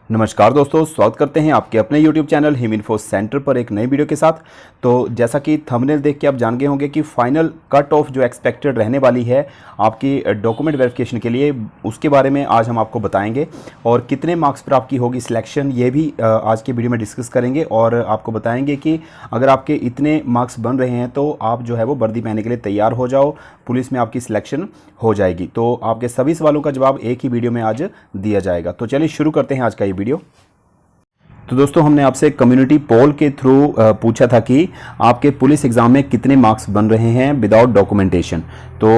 नमस्कार दोस्तों, स्वागत करते हैं आपके अपने YouTube channel him info centre पर एक नई वीडियो के साथ। तो जैसा कि थंबनेल देख के आप जान गए होंगे कि फाइनल कट ऑफ जो एक्सपेक्टेड रहने वाली है आपकी डॉक्यूमेंट वेरिफिकेशन के लिए, उसके बारे में आज हम आपको बताएंगे। और कितने मार्क्स पर आपकी होगी सिलेक्शन, ये भी आज की वीडियो में डिस्कस करेंगे। और आपको बताएंगे कि अगर आपके इतने मार्क्स बन रहे हैं तो आप जो है वो वर्दी पहनने के लिए तैयार हो जाओ, पुलिस में आपकी सिलेक्शन हो जाएगी। तो आपके सभी सवालों का जवाब एक ही वीडियो में आज दिया जाएगा। तो चलिए शुरू करते हैं आज का ये वीडियो। तो दोस्तों, हमने आपसे कम्युनिटी पोल के थ्रू पूछा था कि आपके पुलिस एग्जाम में कितने मार्क्स बन रहे हैं विदाउट डॉक्यूमेंटेशन। तो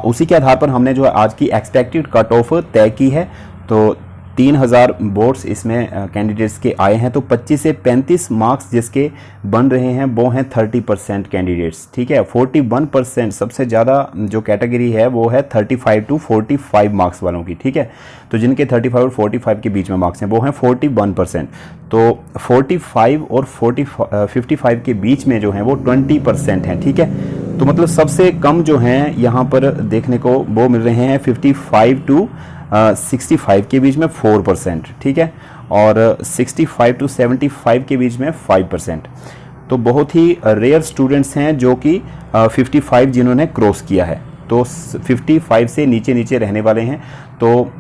उसी के आधार पर हमने जो है आज की एक्सपेक्टेड कट ऑफ तय की है। तो 3000 वोट्स इसमें कैंडिडेट्स के आए हैं। तो 25 से 35 मार्क्स जिसके बन रहे हैं वो हैं 30% कैंडिडेट्स, ठीक है। 41% सबसे ज़्यादा जो कैटेगरी है वो है 35 to 45 मार्क्स वालों की, ठीक है। तो जिनके 35 और 45 के बीच में मार्क्स हैं वो हैं 41%। तो 45 और 55 के बीच में जो हैं वो 20% हैं, ठीक है। तो मतलब सबसे कम जो हैं यहाँ पर देखने को वो मिल रहे हैं 55 to 65 के बीच में 4%, ठीक है। और 65 to 75 के बीच में 5%। तो बहुत ही रेयर स्टूडेंट्स हैं जो कि 55 जिन्होंने क्रॉस किया है। तो 55 से नीचे नीचे रहने वाले हैं तो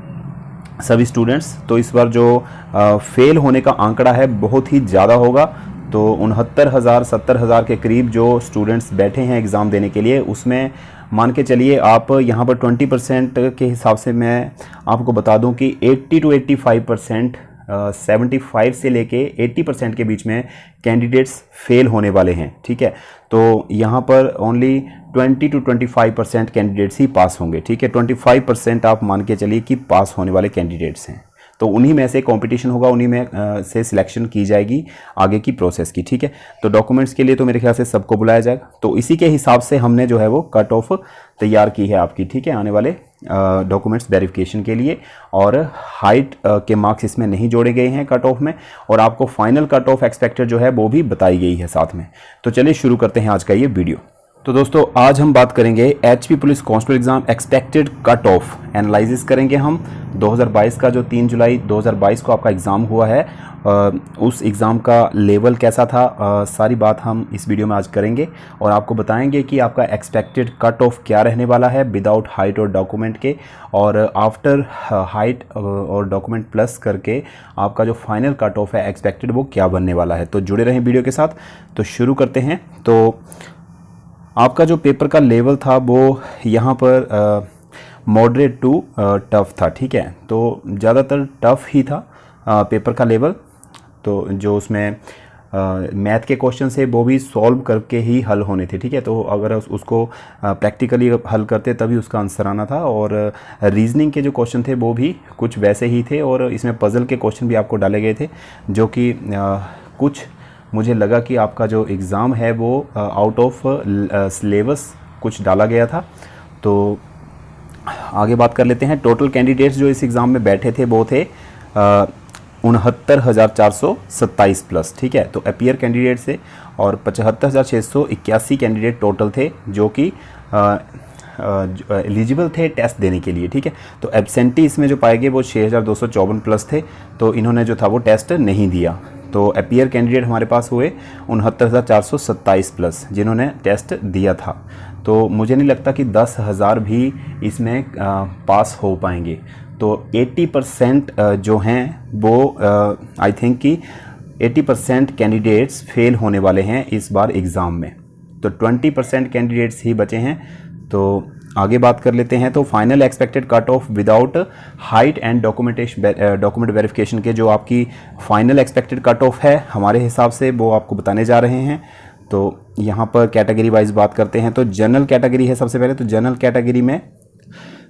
सभी स्टूडेंट्स। तो इस बार जो फेल होने का आंकड़ा है बहुत ही ज़्यादा होगा। तो 69,000 70,000 के करीब जो स्टूडेंट्स बैठे हैं एग्ज़ाम देने के लिए, उसमें मान के चलिए आप यहाँ पर 20% के हिसाब से मैं आपको बता दूं कि 80 to 85%, 75 से लेके 80% के बीच में कैंडिडेट्स फेल होने वाले हैं, ठीक है। तो यहाँ पर ओनली 20 to 25% कैंडिडेट्स ही पास होंगे, ठीक है। 25% आप मान के चलिए कि पास होने वाले कैंडिडेट्स हैं। तो उन्हीं में से कंपटीशन होगा, उन्हीं में से सिलेक्शन की जाएगी आगे की प्रोसेस की, ठीक है। तो डॉक्यूमेंट्स के लिए तो मेरे ख्याल से सबको बुलाया जाएगा। तो इसी के हिसाब से हमने जो है वो कट ऑफ तैयार की है आपकी, ठीक है, आने वाले डॉक्यूमेंट्स वेरिफिकेशन के लिए। और हाइट के मार्क्स इसमें नहीं जोड़े गए हैं कट ऑफ में। और आपको फाइनल कट ऑफ एक्सपेक्टेड जो है वो भी बताई गई है साथ में। तो चलिए शुरू करते हैं आज का ये वीडियो। तो दोस्तों, आज हम बात करेंगे HP police constable exam expected cut off analysis करेंगे हम 2022 का, जो 3 जुलाई 2022 को आपका एग्ज़ाम हुआ है। उस एग्ज़ाम का लेवल कैसा था, सारी बात हम इस वीडियो में आज करेंगे। और आपको बताएंगे कि आपका एक्सपेक्टेड कट ऑफ क्या रहने वाला है विदाउट हाइट और डॉक्यूमेंट के। और आफ्टर हाइट और डॉक्यूमेंट प्लस करके आपका जो फाइनल कट ऑफ है एक्सपेक्टेड वो क्या बनने वाला है। तो जुड़े रहें वीडियो के साथ। तो शुरू करते हैं। तो आपका जो पेपर का लेवल था वो यहाँ पर मॉडरेट टू टफ़ था, ठीक है। तो ज़्यादातर टफ़ ही था पेपर का लेवल। तो जो उसमें मैथ के क्वेश्चन से वो भी सॉल्व करके ही हल होने थे, ठीक है। तो अगर उसको प्रैक्टिकली हल करते तभी उसका आंसर आना था। और रीजनिंग के जो क्वेश्चन थे वो भी कुछ वैसे ही थे। और इसमें पज़ल के क्वेश्चन भी आपको डाले गए थे, जो कि कुछ मुझे लगा कि आपका जो एग्ज़ाम है वो आउट ऑफ सिलेबस कुछ डाला गया था। तो आगे बात कर लेते हैं। टोटल कैंडिडेट्स जो इस एग्ज़ाम में बैठे थे वो थे 69,427 प्लस, ठीक है। तो अपीयर कैंडिडेट से और 75,681 कैंडिडेट टोटल थे जो कि एलिजिबल थे टेस्ट देने के लिए, ठीक है। तो एब्सेंटी इसमें जो पाए गए वो 6,254 प्लस थे। तो इन्होंने जो था वो टेस्ट नहीं दिया। तो अपीयर कैंडिडेट हमारे पास हुए 69,427 प्लस जिन्होंने टेस्ट दिया था। तो मुझे नहीं लगता कि 10,000 भी इसमें पास हो पाएंगे। तो 80% जो हैं वो आई थिंक कि 80% कैंडिडेट्स फेल होने वाले हैं इस बार एग्ज़ाम में। तो 20% कैंडिडेट्स ही बचे हैं। तो आगे बात कर लेते हैं। तो final expected cut off without height and document verification के जो आपकी फाइनल एक्सपेक्टेड कट ऑफ है हमारे हिसाब से वो आपको बताने जा रहे हैं। तो यहाँ पर कैटेगरी वाइज बात करते हैं। तो जनरल कैटेगरी है सबसे पहले। तो जनरल कैटेगरी में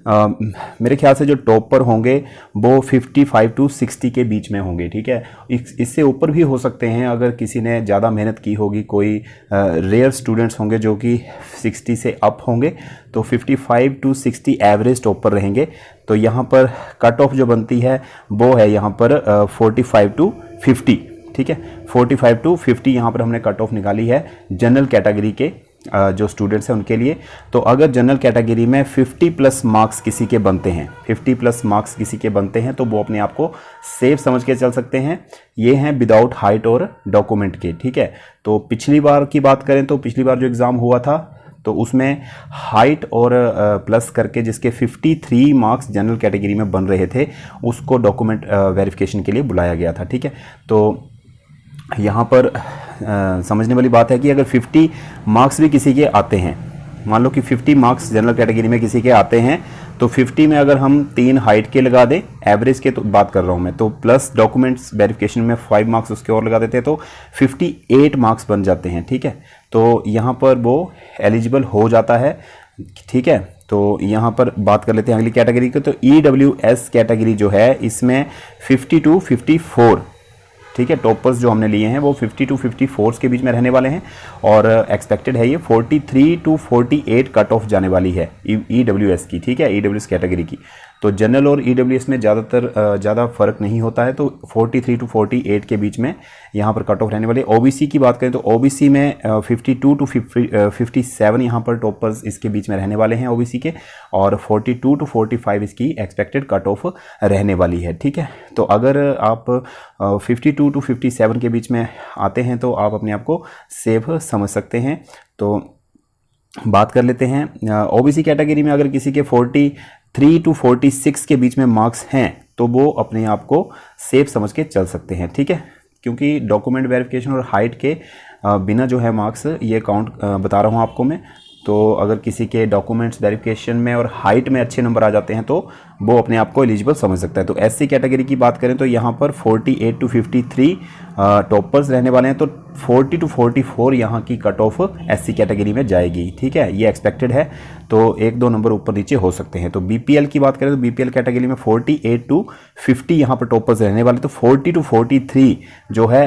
मेरे ख्याल से जो टॉप पर होंगे वो 55 to 60 के बीच में होंगे, ठीक है। इससे ऊपर भी हो सकते हैं अगर किसी ने ज़्यादा मेहनत की होगी। कोई रेयर स्टूडेंट्स होंगे जो कि 60 से अप होंगे। तो 55 to 60 एवरेज टॉप पर रहेंगे। तो यहाँ पर कट ऑफ जो बनती है वो है यहाँ पर 45 to 50, ठीक है। 45 to 50 यहाँ पर हमने कट ऑफ निकाली है जनरल कैटेगरी के जो स्टूडेंट्स हैं उनके लिए। तो अगर जनरल कैटेगरी में 50 प्लस मार्क्स किसी के बनते हैं, 50 प्लस मार्क्स किसी के बनते हैं, तो वो अपने आप को सेफ समझ के चल सकते हैं। ये हैं विदाउट हाइट और डॉक्यूमेंट के, ठीक है। तो पिछली बार की बात करें तो पिछली बार जो एग्ज़ाम हुआ था तो उसमें हाइट और प्लस करके जिसके 53 मार्क्स जनरल कैटेगरी में बन रहे थे उसको डॉक्यूमेंट वेरिफिकेशन के लिए बुलाया गया था, ठीक है। तो यहाँ पर समझने वाली बात है कि अगर 50 मार्क्स भी किसी के आते हैं, मान लो कि 50 मार्क्स जनरल कैटेगरी में किसी के आते हैं, तो 50 में अगर हम 3 हाइट के लगा दें, एवरेज के तो बात कर रहा हूँ मैं, तो प्लस डॉक्यूमेंट्स वेरिफिकेशन में 5 मार्क्स उसके और लगा देते हैं तो 58 मार्क्स बन जाते हैं, ठीक है। तो यहाँ पर वो एलिजिबल हो जाता है, ठीक है। तो यहाँ पर बात कर लेते हैं अगली कैटेगरी की। तो EWS कैटेगरी जो है इसमें 50 to 54, ठीक है, टॉपर्स जो हमने लिए हैं वो 50 to 54 के बीच में रहने वाले हैं और एक्सपेक्टेड है ये 43 to 48 कट ऑफ जाने वाली है EWS की, ठीक है, EWS कैटेगरी की। तो जनरल और EWS में ज़्यादा फर्क नहीं होता है, तो 43 to 48 के बीच में यहाँ पर कट ऑफ रहने वाली। OBC की बात करें तो OBC में 52 to 57 यहाँ पर टॉपर्स इसके बीच में रहने वाले हैं OBC के, और 42 to 45 इसकी एक्सपेक्टेड कट ऑफ रहने वाली है, ठीक है। तो अगर आप 52 to 57 के बीच में आते हैं तो आप अपने आप को सेफ समझ सकते हैं। तो बात कर लेते हैं OBC कैटेगरी में अगर किसी के 43 to 46 के बीच में मार्क्स हैं तो वो अपने आप को सेफ समझ के चल सकते हैं, ठीक है, क्योंकि डॉक्यूमेंट वेरिफिकेशन और हाइट के बिना जो है मार्क्स ये काउंट बता रहा हूँ आपको मैं। तो अगर किसी के डॉक्यूमेंट्स वेरिफिकेशन में और हाइट में अच्छे नंबर आ जाते हैं तो वो अपने आप को एलिजिबल समझ सकता है। तो SC कैटेगरी की बात करें तो यहाँ पर 48 to 53 टॉपर्स रहने वाले हैं, तो 40 to 44 यहाँ की कट ऑफ SC कैटेगरी में जाएगी, ठीक है, ये एक्सपेक्टेड है। तो 1-2 नंबर ऊपर नीचे हो सकते हैं। तो BPL की बात करें तो BPL कैटेगरी में 48 to 50 यहाँ पर टॉपर्स रहने वाले, तो 40 to 43 जो है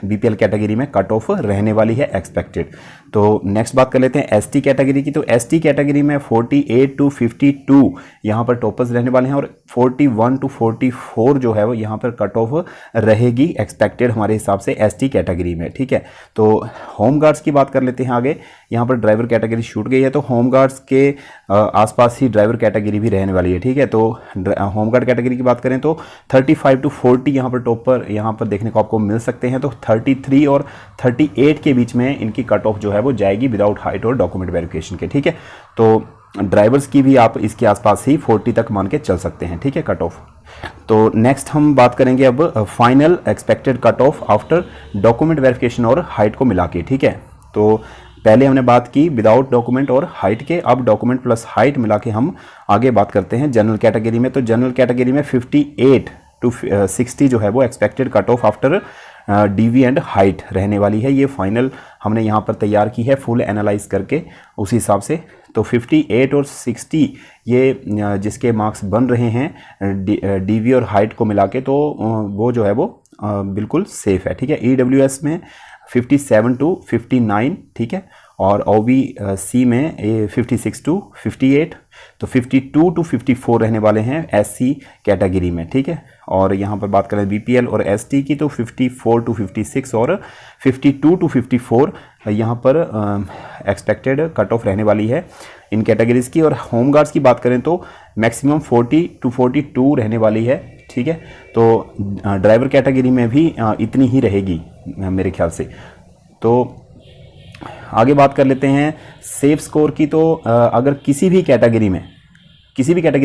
BPL कैटेगरी में कट ऑफ रहने वाली है एक्सपेक्टेड। तो नेक्स्ट बात कर लेते हैं ST कैटेगरी की। तो ST कैटेगरी में 48 to 52 यहाँ पर टॉपर्स रहने वाले हैं और 41 to 44 जो है वो यहाँ पर कट ऑफ रहेगी एक्सपेक्टेड हमारे हिसाब से ST कैटेगरी में, ठीक है। तो होम गार्ड्स की बात कर लेते हैं आगे। यहाँ पर ड्राइवर कैटेगरी छूट गई है, तो होम गार्ड्स के आसपास ही ड्राइवर कैटेगरी भी रहने वाली है, ठीक है। तो होम गार्ड कैटेगरी की बात करें तो 35 to 40 यहाँ पर टॉपर यहाँ पर देखने को आपको मिल सकते हैं, तो 33 और 38 के बीच में इनकी कट ऑफ जो है वो जाएगी विदाउट हाइट और डॉक्यूमेंट वेरिफिकेशन के, ठीक है। तो ड्राइवर्स की भी आप इसके आसपास ही 40 तक मान के चल सकते हैं, ठीक है, कट ऑफ। तो नेक्स्ट हम बात करेंगे अब final expected cut off after document verification और हाइट को मिला के, ठीक है। तो पहले हमने बात की विदाउट डॉक्यूमेंट और हाइट के, अब डॉक्यूमेंट प्लस हाइट मिला के हम आगे बात करते हैं जनरल कैटेगरी में। तो जनरल कैटेगरी में 58 to 60 जो है वो expected cut off after DV and height रहने वाली है। ये फाइनल हमने यहाँ पर तैयार की है फुल एनालाइज करके उसी हिसाब से। तो 58 और 60 ये जिसके मार्क्स बन रहे हैं DV और हाइट को मिला के, तो वो जो है वो बिल्कुल सेफ है, ठीक है। EWS में 57 to 59, ठीक है, और OBC में 56 to 58, तो 52 to 54 रहने वाले हैं SC कैटेगरी में, ठीक है। और यहाँ पर बात करें BPL और ST की तो 54 to 56 और 52 to 54 यहाँ पर एक्सपेक्टेड कट ऑफ रहने वाली है इन कैटेगरीज़ की। और होम गार्ड्स की बात करें तो मैक्सिमम 40 to 42 रहने वाली है, ठीक है। तो ड्राइवर कैटेगरी में भी इतनी ही रहेगी मेरे ख्याल से। तो आगे बात कर लेते हैं सेफ स्कोर की। तो अगर किसी भी कैटेगरी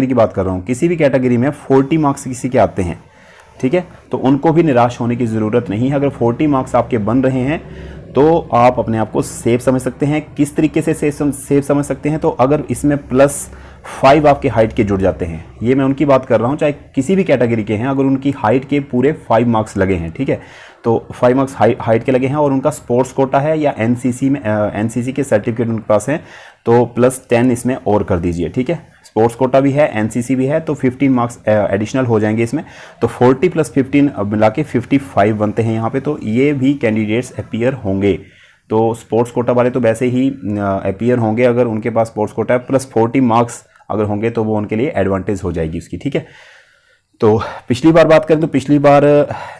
की बात कर रहा हूँ, किसी भी कैटेगरी में 40 मार्क्स किसी के आते हैं, ठीक है, तो उनको भी निराश होने की ज़रूरत नहीं है। अगर 40 मार्क्स आपके बन रहे हैं तो आप अपने आप को सेफ समझ सकते हैं। किस तरीके से सेफ समझ सकते हैं, तो अगर इसमें +5 आपके हाइट के जुड़ जाते हैं, ये मैं उनकी बात कर रहा हूँ चाहे किसी भी कैटेगरी के हैं, अगर उनकी हाइट के पूरे 5 मार्क्स लगे हैं, ठीक है, तो 5 मार्क्स हाइट के लगे हैं और उनका स्पोर्ट्स कोटा है या NCC के सर्टिफिकेट उनके पास हैं, तो +10 इसमें और कर दीजिए, ठीक है। स्पोर्ट्स कोटा भी है, NCC भी है, तो 15 मार्क्स एडिशनल हो जाएंगे इसमें, तो 40 + 15 मिला के 55 बनते हैं यहाँ पे। तो ये भी कैंडिडेट्स अपीयर होंगे। तो स्पोर्ट्स कोटा वाले तो वैसे ही अपीयर होंगे अगर उनके पास स्पोर्ट्स कोटा है, +40 मार्क्स अगर होंगे तो वो उनके लिए एडवांटेज हो जाएगी उसकी, ठीक है। तो पिछली बार बात करें तो पिछली बार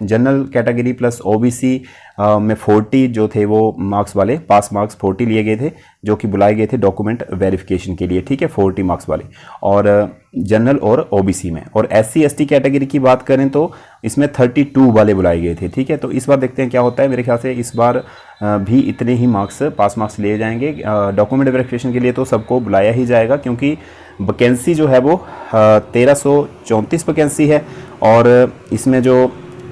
जनरल कैटेगरी प्लस ओबीसी में 40 जो थे वो मार्क्स वाले पास मार्क्स 40 लिए गए थे, जो कि बुलाए गए थे डॉक्यूमेंट वेरिफिकेशन के लिए, ठीक है, 40 मार्क्स वाले, और जनरल और ओबीसी में। और एससी एसटी कैटेगरी की बात करें तो इसमें 32 वाले बुलाए गए थे, ठीक है। तो इस बार देखते हैं क्या होता है। मेरे ख्याल से इस बार भी इतने ही मार्क्स पास मार्क्स लिए जाएंगे। डॉक्यूमेंट वेरिफिकेशन के लिए तो सबको बुलाया ही जाएगा, क्योंकि वैकेंसी जो है वो 1334 वैकेंसी है, और इसमें जो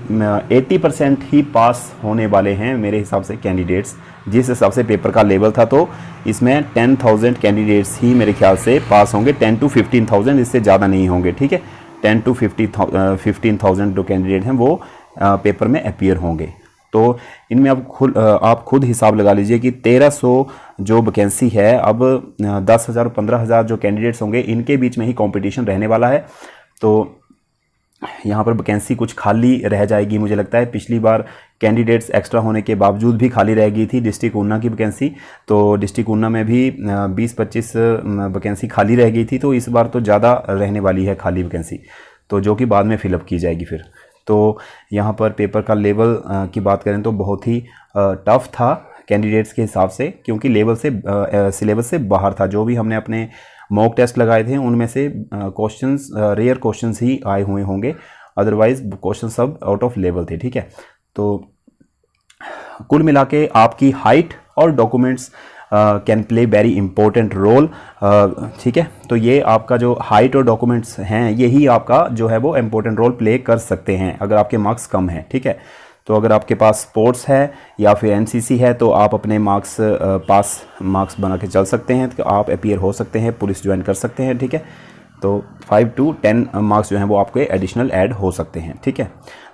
80% ही पास होने वाले हैं मेरे हिसाब से कैंडिडेट्स, जिस हिसाब से पेपर का लेवल था। तो इसमें 10,000 कैंडिडेट्स ही मेरे ख्याल से पास होंगे, 10 to 15,000, इससे ज़्यादा नहीं होंगे, ठीक है। 10 to 15,000 जो कैंडिडेट हैं वो पेपर में अपीयर होंगे। तो इनमें आप खुद हिसाब लगा लीजिए कि 1300 जो वैकेंसी है, अब 10,000 15,000 जो कैंडिडेट्स होंगे, इनके बीच में ही कंपटीशन रहने वाला है। तो यहाँ पर वैकेंसी कुछ खाली रह जाएगी मुझे लगता है। पिछली बार कैंडिडेट्स एक्स्ट्रा होने के बावजूद भी खाली रह गई थी डिस्ट्रिक्ट ऊना की वैकेंसी, तो डिस्ट्रिक्ट ऊना में भी 20-25 वैकेंसी खाली रह गई थी। तो इस बार तो ज़्यादा रहने वाली है खाली वैकेंसी, तो जो कि बाद में फिलअप की जाएगी फिर। तो यहाँ पर पेपर का लेवल की बात करें तो बहुत ही टफ था कैंडिडेट्स के हिसाब से, क्योंकि लेवल से सिलेबस से बाहर था। जो भी हमने अपने मॉक टेस्ट लगाए थे उनमें से क्वेश्चंस रेयर क्वेश्चंस ही आए हुए होंगे, अदरवाइज क्वेश्चन सब आउट ऑफ लेवल थे, ठीक है। तो कुल मिला के आपकी हाइट और documents can play very important role, ठीक है। तो ये आपका जो हाइट और डॉक्यूमेंट्स हैं, यही आपका जो है वो इम्पोर्टेंट रोल प्ले कर सकते हैं अगर आपके मार्क्स कम हैं, ठीक है। तो अगर आपके पास स्पोर्ट्स है या फिर एनसीसी है तो आप अपने मार्क्स पास मार्क्स बना के चल सकते हैं, तो आप अपीयर हो सकते हैं, पुलिस ज्वाइन कर सकते हैं, ठीक है। तो 5 to 10 मार्क्स जो हैं वो आपके एडिशनल ऐड हो सकते हैं, ठीक है।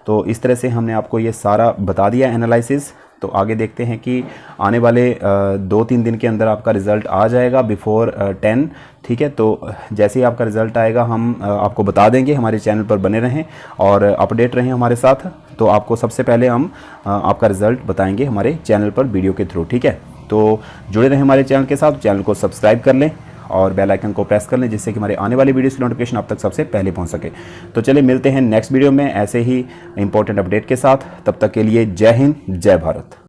तो इस तरह से हमने आपको ये सारा बता दिया एनालिसिस। तो आगे देखते हैं कि आने वाले 2-3 दिन के अंदर आपका रिज़ल्ट आ जाएगा बिफोर 10, ठीक है। तो जैसे ही आपका रिज़ल्ट आएगा हम आपको बता देंगे। हमारे चैनल पर बने रहें और अपडेट रहें हमारे साथ। तो आपको सबसे पहले हम आपका रिज़ल्ट बताएंगे हमारे चैनल पर वीडियो के थ्रू, ठीक है। तो जुड़े रहें हमारे चैनल के साथ, चैनल को सब्सक्राइब कर लें और बेल आइकन को प्रेस कर लें, जिससे कि हमारे आने वाली वीडियोस की नोटिफिकेशन आप तक सबसे पहले पहुंच सके। तो चलिए मिलते हैं नेक्स्ट वीडियो में ऐसे ही इंपॉर्टेंट अपडेट के साथ। तब तक के लिए जय हिंद, जय भारत।